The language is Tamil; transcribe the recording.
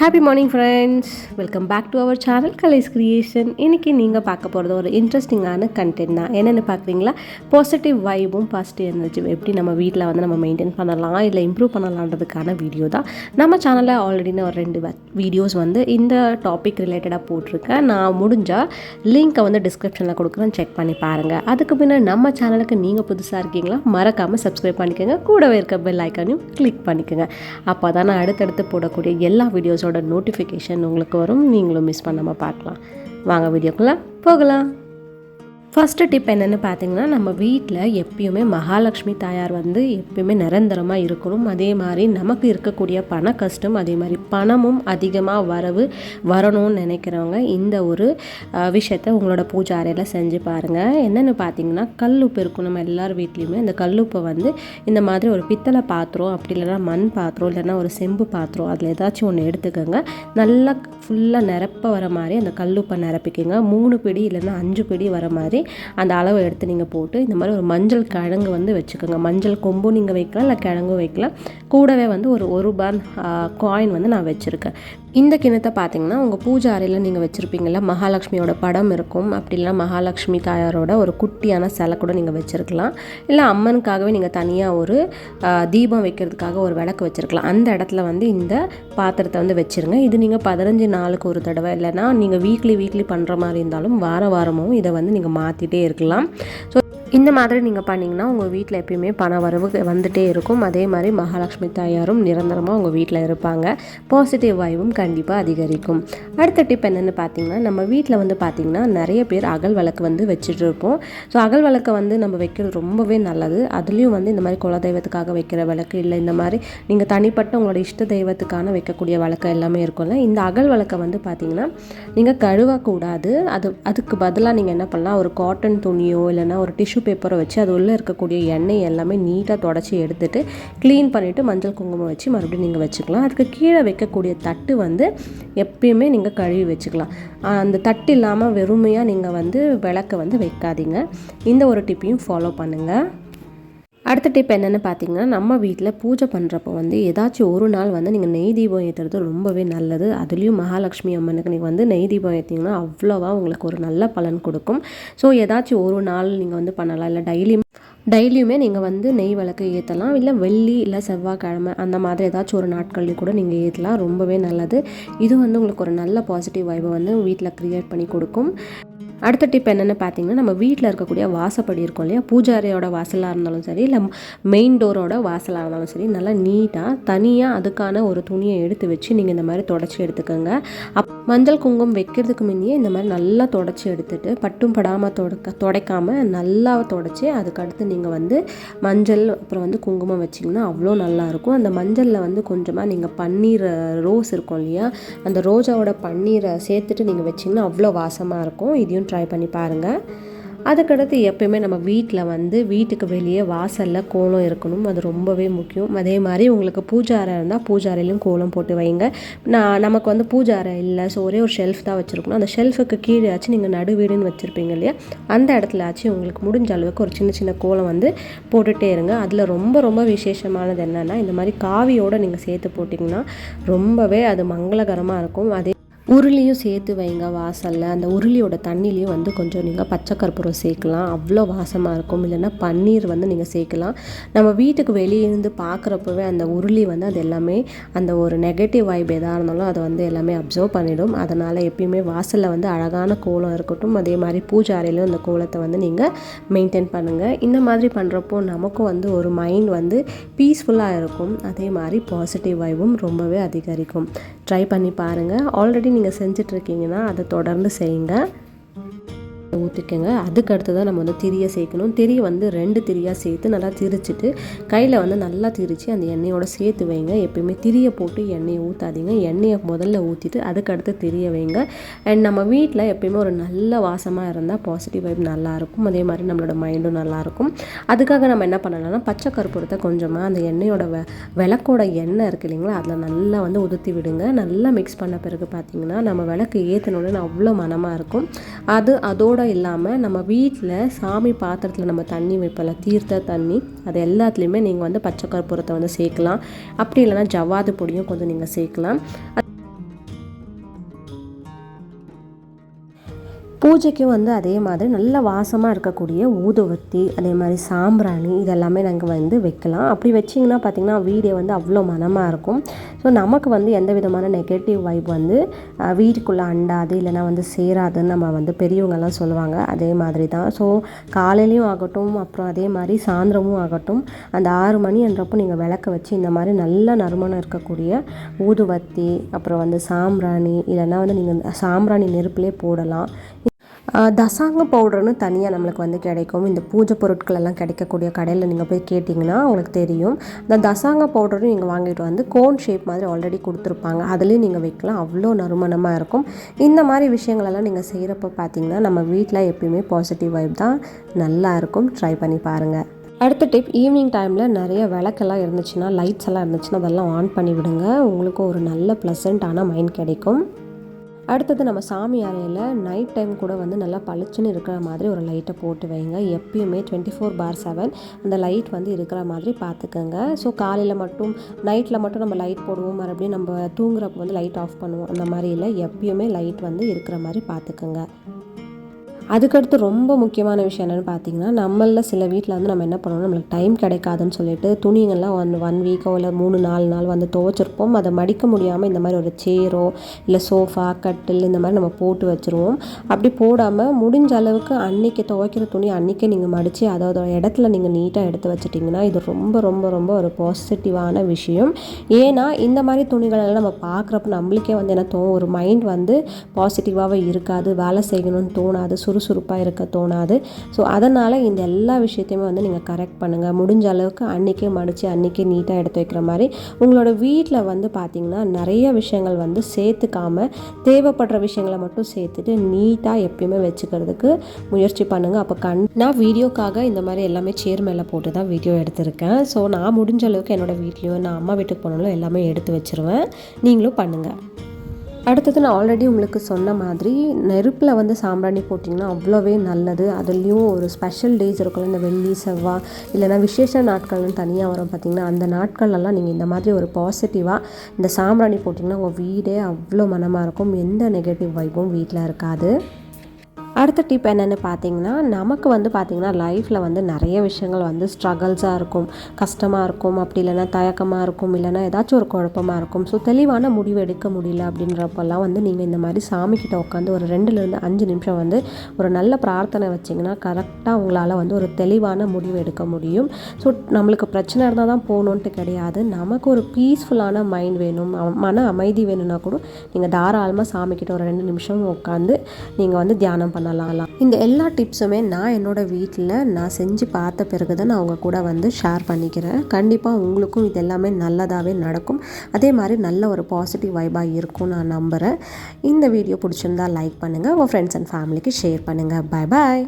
Happy morning friends, welcome back to our channel Kalai's creation. இன்றைக்கி நீங்கள் பார்க்க போகிறது ஒரு இன்ட்ரெஸ்டிங்கான கண்டென்ட் தான். என்னென்னு பார்க்குறீங்களா? பாசிட்டிவ் வைபும் பாசிட்டிவ் எனர்ஜி எப்படி நம்ம வீட்டில் வந்து நம்ம மெயின்டைன் பண்ணலாம், இல்லை இம்ப்ரூவ் பண்ணலான்றதுக்கான வீடியோ தான். நம்ம சேனலில் ஆல்ரெடி நான் ஒரு 2 வீடியோஸ் வந்து இந்த டாபிக் ரிலேட்டடாக போட்டிருக்கேன். நான் முடிஞ்சால் லிங்க்கை வந்து டிஸ்கிரிப்ஷனில் கொடுக்குறேன், செக் பண்ணி பாருங்கள். அதுக்கு பின்னாடி நம்ம சேனலுக்கு நீங்கள் புதுசாக இருக்கீங்களா, மறக்காமல் சப்ஸ்கிரைப் பண்ணிக்கோங்க. கூடவே இருக்க பெல் ஐக்கானையும் கிளிக் பண்ணிக்கோங்க. அப்போ தான் நான் அடுத்தடுத்து போடக்கூடிய எல்லா வீடியோஸோட நோட்டிஃபிகேஷன் உங்களுக்கு வரும், நீங்களும் மிஸ் பண்ணாமல் பார்க்கலாம். வாங்க வீடியோக்குள்ளே போகலாம். ஃபஸ்ட்டு டிப் என்னென்னு பார்த்தீங்கன்னா, நம்ம வீட்டில் எப்பயுமே மகாலட்சுமி தாயார் வந்து எப்பயுமே நிரந்தரமாக இருக்கணும். அதே மாதிரி நமக்கு இருக்கக்கூடிய பண கஷ்டம், அதே மாதிரி பணமும் அதிகமாக வரணும்னு நினைக்கிறவங்க இந்த ஒரு விஷயத்தை உங்களோட பூஜை அறையில் செஞ்சு பாருங்கள். என்னென்னு பார்த்தீங்கன்னா, கல்லுப்பு இருக்கும் நம்ம எல்லார் வீட்லேயுமே. அந்த கல்லுப்பை வந்து இந்த மாதிரி ஒரு பித்தளை பாத்திரம், அப்படி இல்லைனா மண் பாத்திரம், இல்லைனா ஒரு செம்பு பாத்திரம், அதில் ஏதாச்சும் ஒன்று எடுத்துக்கோங்க. நல்லா ஃபுல்லாக நிரப்ப வர மாதிரி அந்த கல்லுப்பை நிரப்பிக்கோங்க. 3 பிடி இல்லைன்னா 5 பிடி வர மாதிரி அந்த அளவை எடுத்து நீங்கள் போட்டு இந்த மாதிரி ஒரு மஞ்சள் கிழங்கு வந்து வச்சுக்கோங்க. மஞ்சள் கொம்பும் நீங்கள் வைக்கலாம், இல்லை கிழங்கும் வைக்கலாம். கூடவே வந்து ஒரு ரூபாய் காயின் வந்து நான் வச்சுருக்கேன். இந்த கிணத்தை பார்த்தீங்கன்னா உங்கள் பூஜை அறையில் நீங்கள் வச்சுருப்பீங்களா, மகாலட்சுமியோட படம் இருக்கும். அப்படி இல்லைனா மகாலட்சுமி தாயாரோட ஒரு குட்டியான சிலை கூட நீங்கள் வச்சுருக்கலாம். இல்லை அம்மனுக்காகவே நீங்கள் தனியாக ஒரு தீபம் வைக்கிறதுக்காக ஒரு விளக்கு வச்சுருக்கலாம். அந்த இடத்துல வந்து இந்த பாத்திரத்தை வந்து வச்சுருங்க. இது நீங்கள் 15 நாளுக்கு ஒரு தடவை, இல்லைனா நீங்கள் வீக்லி பண்ணுற மாதிரி இருந்தாலும் வாரமும் இதை வந்து நீங்கள் மாற்றிட்டே இருக்கலாம். ஸோ இந்த மாதிரி நீங்கள் பண்ணிங்கன்னா உங்கள் வீட்டில் எப்பயுமே பண வரவு வந்துகிட்டே இருக்கும். அதே மாதிரி மகாலட்சுமி தாயாரும் நிரந்தரமாக உங்கள் வீட்டில் இருப்பாங்க. பாசிட்டிவ் வைவும் கண்டிப்பாக அதிகரிக்கும். அடுத்த டிப் என்னென்னு பார்த்தீங்கன்னா, நம்ம வீட்டில் வந்து பார்த்திங்கன்னா நிறைய பேர் அகல் விளக்கு வந்து வச்சுட்டு இருப்போம். ஸோ அகல் விளக்கை வந்து நம்ம வைக்கிறது ரொம்பவே நல்லது. அதுலேயும் வந்து இந்த மாதிரி குலதெய்வத்துக்காக வைக்கிற விளக்கு, இல்லை இந்த மாதிரி நீங்கள் தனிப்பட்ட உங்களோட இஷ்ட தெய்வத்துக்கான வைக்கக்கூடிய விளக்கு எல்லாமே இருக்கும்ல. இந்த அகல் விளக்கை வந்து பார்த்திங்கன்னா நீங்கள் கழுவக்கூடாது. அதுக்கு பதிலாக நீங்கள் என்ன பண்ணலாம், ஒரு காட்டன் துணியோ இல்லைனா ஒரு டிஷ்யூ பேப்பரை வச்சு அது உள்ளே இருக்கக்கூடிய எண்ணெய் எல்லாமே நீட்டாக தொடச்சி எடுத்துகிட்டு க்ளீன் பண்ணிவிட்டு மஞ்சள் குங்குமம் வச்சு மறுபடியும் நீங்கள் வச்சுக்கலாம். அதுக்கு கீழே வைக்கக்கூடிய தட்டு வந்து எப்பயுமே நீங்கள் கழுவி வச்சுக்கலாம். அந்த தட்டு இல்லாமல் வெறுமையாக நீங்கள் வந்து விளக்கை வந்து வைக்காதீங்க. இந்த ஒரு டிப்பையும் ஃபாலோ பண்ணுங்கள். அடுத்த டிப் என்னென்னு பார்த்தீங்கன்னா, நம்ம வீட்டில் பூஜை பண்ணுறப்போ வந்து ஏதாச்சும் ஒரு நாள் வந்து நீங்கள் நெய் தீபம் ஏற்றுறது ரொம்பவே நல்லது. அதுலேயும் மகாலட்சுமி அம்மனுக்கு நீங்கள் வந்து நெய் தீபம் ஏற்றிங்கன்னா அவ்வளோவா உங்களுக்கு ஒரு நல்ல பலன் கொடுக்கும். ஸோ ஏதாச்சும் ஒரு நாள் நீங்கள் வந்து பண்ணலாம். இல்லை டெய்லியுமே நீங்கள் வந்து நெய் விளக்கு ஏற்றலாம். இல்லை வெள்ளி இல்லை செவ்வாய்க்கிழமை அந்த மாதிரி ஏதாச்சும் ஒரு நாட்கள்லையும் கூட நீங்கள் ஏற்றலாம். ரொம்பவே நல்லது. இது வந்து உங்களுக்கு ஒரு நல்ல பாசிட்டிவ் வைபை வந்து வீட்டில் க்ரியேட் பண்ணி கொடுக்கும். அடுத்த டிப் என்னென்னு பார்த்தீங்கன்னா, நம்ம வீட்டில் இருக்கக்கூடிய வாசப்படி இருக்கும் இல்லையா, பூஜை அறையோட வாசலாக இருந்தாலும் சரி, இல்லை மெயின் டோரோட வாசலாக இருந்தாலும் சரி, நல்லா நீட்டாக தனியாக அதுக்கான ஒரு துணியை எடுத்து வச்சு நீங்கள் இந்த மாதிரி தொடச்சி எடுத்துக்கோங்க. மஞ்சள் குங்குமம் வைக்கிறதுக்கு முன்னே இந்த மாதிரி நல்லா தொடச்சி எடுத்துகிட்டு பட்டும் படாமல் துடைக்காமல் நல்லா தொடச்சி அதுக்கடுத்து நீங்கள் வந்து மஞ்சள் அப்புறம் வந்து குங்குமம் வச்சிங்கன்னா அவ்வளோ நல்லாயிருக்கும். அந்த மஞ்சளில் வந்து கொஞ்சமாக நீங்கள் பன்னீர் ரோஸ் இருக்கும் இல்லையா, அந்த ரோஜாவோட பன்னீரை சேர்த்துட்டு நீங்கள் வச்சிங்கன்னா அவ்வளோ வாசமாக இருக்கும். இதையும் ட்ரை பண்ணி பாருங்கள். அதுக்கடுத்து எப்பயுமே நம்ம வீட்டில் வந்து வீட்டுக்கு வெளியே வாசலில் கோலம் இருக்கணும். அது ரொம்பவே முக்கியம். அதே மாதிரி உங்களுக்கு பூஜை அறை இருந்தால் பூஜை அறையிலையும் கோலம் போட்டு வைங்க. நமக்கு வந்து பூஜை அறை இல்லை, ஸோ ஒரே ஒரு ஷெல்ஃப் தான் வச்சுருக்கணும். அந்த ஷெல்ஃபுக்கு கீழே ஆச்சு நீங்கள் நடுவீடுன்னு வச்சுருப்பீங்க இல்லையா, அந்த இடத்துல ஆச்சு உங்களுக்கு முடிஞ்ச அளவுக்கு ஒரு சின்ன கோலம் வந்து போட்டுகிட்டே இருங்க. அதில் ரொம்ப விசேஷமானது என்னென்னா, இந்த மாதிரி காவியோடு நீங்கள் சேர்த்து போட்டிங்கன்னா ரொம்பவே அது மங்களகரமாக இருக்கும். அதே உருளியும் சேர்த்து வைங்க வாசலில். அந்த உருளியோட தண்ணிலையும் வந்து கொஞ்சம் நீங்கள் பச்சை கற்பூரம் சேர்க்கலாம், அவ்வளோ வாசமாக இருக்கும். இல்லைன்னா பன்னீர் வந்து நீங்கள் சேர்க்கலாம். நம்ம வீட்டுக்கு வெளியே இருந்து பார்க்குறப்பவே அந்த உருளி வந்து அது எல்லாமே அந்த ஒரு நெகட்டிவ் வைப் எதாக இருந்தாலும் அதை வந்து எல்லாமே அப்சர்வ் பண்ணிடும். அதனால் எப்பயுமே வாசலில் வந்து அழகான கோலம் இருக்கட்டும். அதே மாதிரி பூஜை அறையிலும் இந்த கோலத்தை வந்து நீங்கள் மெயின்டைன் பண்ணுங்கள். இந்த மாதிரி பண்ணுறப்போ நமக்கும் வந்து ஒரு மைண்ட் வந்து பீஸ்ஃபுல்லாக இருக்கும். அதே மாதிரி பாசிட்டிவ் வைபும் ரொம்பவே அதிகரிக்கும். ட்ரை பண்ணி பாருங்கள். ஆல்ரெடி நீங்கள் செஞ்சிட்ருக்கீங்கன்னா அதை தொடர்ந்து செய்யுங்க. ஊற்றிக்கங்க. அதுக்கு அடுத்து தான் நம்ம வந்து திரியை சேர்க்கணும். திரியை வந்து 2 திரியாக சேர்த்து நல்லா திரிச்சிட்டு கையில் வந்து நல்லா திரித்து அந்த எண்ணெயோட சேர்த்து வைங்க. எப்பயுமே திரியை போட்டு எண்ணெயை ஊற்றாதீங்க. எண்ணெயை முதல்ல ஊற்றிட்டு அதுக்கடுத்து திரியை வைங்க. அண்ட் நம்ம வீட்டில் எப்பயுமே ஒரு நல்ல வாசமாக இருந்தால் பாசிட்டிவ் வைப் நல்லாயிருக்கும். அதே மாதிரி நம்மளோட மைண்டும் நல்லாயிருக்கும். அதுக்காக நம்ம என்ன பண்ணலாம்னா, பச்சை கற்பூரத்தை கொஞ்சமாக அந்த எண்ணெயோட விளக்கோட எண்ணெய் இருக்குது இல்லைங்களா, அதில் நல்லா வந்து உதுத்தி விடுங்க. நல்லா மிக்ஸ் பண்ண பிறகு பார்த்திங்கன்னா நம்ம விளக்கு ஏற்றினோடனே அவ்வளோ மனமாக இருக்கும். அதோட இல்லாமல் நம்ம வீட்டில் சாமி பாத்திரத்தில் நம்ம தண்ணி வைப்பல, தீர்த்த தண்ணி, அது எல்லாத்துலேயுமே நீங்கள் வந்து பச்சை கற்பூரத்தை வந்து சேர்க்கலாம். அப்படி இல்லைனா ஜவ்வாது பொடியும் கொஞ்சம் நீங்கள் சேர்க்கலாம். பூஜைக்கும் வந்து அதே மாதிரி நல்ல வாசமாக இருக்கக்கூடிய ஊதுவத்தி, அதே மாதிரி சாம்பிராணி இதெல்லாமே நாங்கள் வந்து வைக்கலாம். அப்படி வச்சிங்கன்னா பார்த்திங்கன்னா வீடே வந்து அவ்வளோ மனமாக இருக்கும். ஸோ நமக்கு வந்து எந்த விதமான நெகட்டிவ் வைப் வந்து வீட்டுக்குள்ளே அண்டாது, இல்லைனா வந்து சேராதுன்னு நம்ம வந்து பெரியவங்கெல்லாம் சொல்லுவாங்க. அதே மாதிரி தான். ஸோ காலையிலையும் ஆகட்டும், அப்புறம் அதே மாதிரி சாயந்தரமும் ஆகட்டும், அந்த 6 மணின்றப்போ நீங்கள் விளக்க வச்சு இந்த மாதிரி நல்ல நறுமணம் இருக்கக்கூடிய ஊதுவத்தி, அப்புறம் வந்து சாம்பிராணி, இல்லைனா வந்து நீங்கள் சாம்பிராணி நெருப்புலேயே போடலாம். தசாங்க பவுடர்னு தனியாக நம்மளுக்கு வந்து கிடைக்கும். இந்த பூஜை பொருட்கள் எல்லாம் கிடைக்கக்கூடிய கடையில் நீங்கள் போய் கேட்டிங்கன்னா உங்களுக்கு தெரியும். இந்த தசாங்க பவுடரும் நீங்கள் வாங்கிட்டு வந்து கோன் ஷேப் மாதிரி ஆல்ரெடி கொடுத்துருப்பாங்க, அதுலேயும் நீங்கள் வைக்கலாம். அவ்வளோ நறுமணமாக இருக்கும். இந்த மாதிரி விஷயங்களெல்லாம் நீங்கள் செய்கிறப்ப பார்த்திங்கன்னா நம்ம வீட்டில் எப்பயுமே பாசிட்டிவ் வைப் தான் நல்லா இருக்கும். ட்ரை பண்ணி பாருங்கள். அடுத்த டிப், ஈவினிங் டைமில் நிறைய விளக்கெல்லாம் இருந்துச்சுன்னா, லைட்ஸ் எல்லாம் இருந்துச்சுன்னா அதெல்லாம் ஆன் பண்ணி விடுங்க. உங்களுக்கும் ஒரு நல்ல ப்ளசண்ட்டான மைண்ட் கிடைக்கும். அடுத்தது நம்ம சாமி அறையில் நைட் டைம் கூட வந்து நல்லா பளிச்சுன்னு இருக்கிற மாதிரி ஒரு லைட்டை போட்டு வைங்க. எப்பயுமே 24/7 அந்த லைட் வந்து இருக்கிற மாதிரி பார்த்துக்கோங்க. ஸோ காலையில் மட்டும் நைட்டில் மட்டும் நம்ம லைட் போடுவோம், மறுபடியும் நம்ம தூங்குறப்போ வந்து லைட் ஆஃப் பண்ணுவோம், அந்த மாதிரி இல்லை. எப்பயுமே லைட் வந்து இருக்கிற மாதிரி பார்த்துக்கோங்க. அதுக்கடுத்து ரொம்ப முக்கியமான விஷயம் என்னென்னு பார்த்தீங்கன்னா, நம்மளில் சில வீட்டில் வந்து நம்ம என்ன பண்ணுவோம், நம்மளுக்கு டைம் கிடைக்காதுன்னு சொல்லிட்டு துணிங்கள்லாம் ஒன் வீக்கோ இல்லை 3-4 நாள் வந்து துவைச்சிருப்போம். அதை மடிக்க முடியாமல் இந்த மாதிரி ஒரு சேரோ இல்லை சோஃபா, கட்டில் இந்த மாதிரி நம்ம போட்டு வச்சுருவோம். அப்படி போடாமல் முடிஞ்ச அளவுக்கு அன்றைக்கி துவைக்கிற துணி அன்றைக்கே நீங்கள் மடித்து அதோட இடத்துல நீங்கள் நீட்டாக எடுத்து வச்சிட்டிங்கன்னா இது ரொம்ப ரொம்ப ரொம்ப ஒரு பாசிட்டிவான விஷயம். ஏன்னா இந்த மாதிரி துணிகளெல்லாம் நம்ம பார்க்குறப்ப நம்மளுக்கே வந்து என்ன தோணும், ஒரு மைண்ட் வந்து பாசிட்டிவாகவே இருக்காது, வேலை செய்யணும்னு தோணாது, சுறுசுறுப்பாக இருக்க தோணாது. ஸோ அதனால் இந்த எல்லா விஷயத்தையுமே வந்து நீங்கள் கரெக்ட் பண்ணுங்கள். முடிஞ்ச அளவுக்கு அன்றைக்கே மடித்து அன்றைக்கே நீட்டாக எடுத்து வைக்கிற மாதிரி உங்களோட வீட்டில் வந்து பார்த்திங்கன்னா நிறைய விஷயங்கள் வந்து சேர்த்துக்காமல் தேவைப்படுற விஷயங்களை மட்டும் சேர்த்துட்டு நீட்டாக எப்பயுமே வச்சுக்கிறதுக்கு முயற்சி பண்ணுங்கள். அப்போ நான் வீடியோக்காக இந்த மாதிரி எல்லாமே சேர் மேலே போட்டு தான் வீடியோ எடுத்திருக்கேன். ஸோ நான் முடிஞ்ச அளவுக்கு என்னோடய வீட்லேயும் நான் அம்மா வீட்டுக்கு போனாலும் எல்லாமே எடுத்து வச்சுருவேன். நீங்களும் பண்ணுங்கள். அடுத்தது நான் ஆல்ரெடி உங்களுக்கு சொன்ன மாதிரி நெருப்பில் வந்து சாம்பிராணி போட்டிங்கன்னா அவ்வளோவே நல்லது. அதுலேயும் ஒரு ஸ்பெஷல் டேஸ் இருக்கும், இந்த வெள்ளி, செவ்வாய், இல்லைனா விசேஷ நாட்கள்னு தனியாக வரும் பார்த்திங்கன்னா, அந்த நாட்கள்லாம் நீங்கள் இந்த மாதிரி ஒரு பாசிட்டிவாக இந்த சாம்பிராணி போட்டிங்கன்னா உங்கள் வீடே அவ்வளோ மனமாக இருக்கும். எந்த நெகட்டிவ் வைப்பும் வீட்டில் இருக்காது. அடுத்த டிப் என்னென்னு பார்த்தீங்கன்னா, நமக்கு வந்து பார்த்திங்கன்னா லைஃப்பில் வந்து நிறைய விஷயங்கள் வந்து ஸ்ட்ரகிள்ஸாக இருக்கும், கஷ்டமாக இருக்கும், அப்படி இல்லைனா தயக்கமாக இருக்கும், இல்லைனா ஏதாச்சும் ஒரு குழப்பமாக இருக்கும். ஸோ தெளிவான முடிவு எடுக்க முடியல அப்படின்றப்பெல்லாம் வந்து நீங்கள் இந்த மாதிரி சாமிக்கிட்ட உட்காந்து ஒரு 2-5 நிமிஷம் வந்து ஒரு நல்ல பிரார்த்தனை வச்சிங்கன்னா கரெக்டாக உங்களால் வந்து ஒரு தெளிவான முடிவு எடுக்க முடியும். ஸோ நம்மளுக்கு பிரச்சனை இருந்தால் தான் போகணுன்ட்டு கிடையாது. நமக்கு ஒரு பீஸ்ஃபுல்லான மைண்ட் வேணும், மன அமைதி வேணும்னா கூட நீங்கள் தாராளமாக சாமிக்கிட்ட ஒரு 2 நிமிஷம் உட்காந்து நீங்கள் வந்து தியானம் பண்ணலாம். இந்த எல்லா டிப்ஸுமே நான் என்னோடய வீட்டில் நான் செஞ்சு பார்த்த பிறகு தான் நான் அவங்க கூட வந்து ஷேர் பண்ணிக்கிறேன். கண்டிப்பாக உங்களுக்கும் இது எல்லாமே நல்லதாகவே நடக்கும். அதே மாதிரி நல்ல ஒரு பாசிட்டிவ் வைபாக இருக்கும் நான் நம்புகிறேன். இந்த வீடியோ பிடிச்சிருந்தா லைக் பண்ணுங்கள், உங்கள் ஃப்ரெண்ட்ஸ் அண்ட் ஃபேமிலிக்கு ஷேர் பண்ணுங்கள். Bye bye.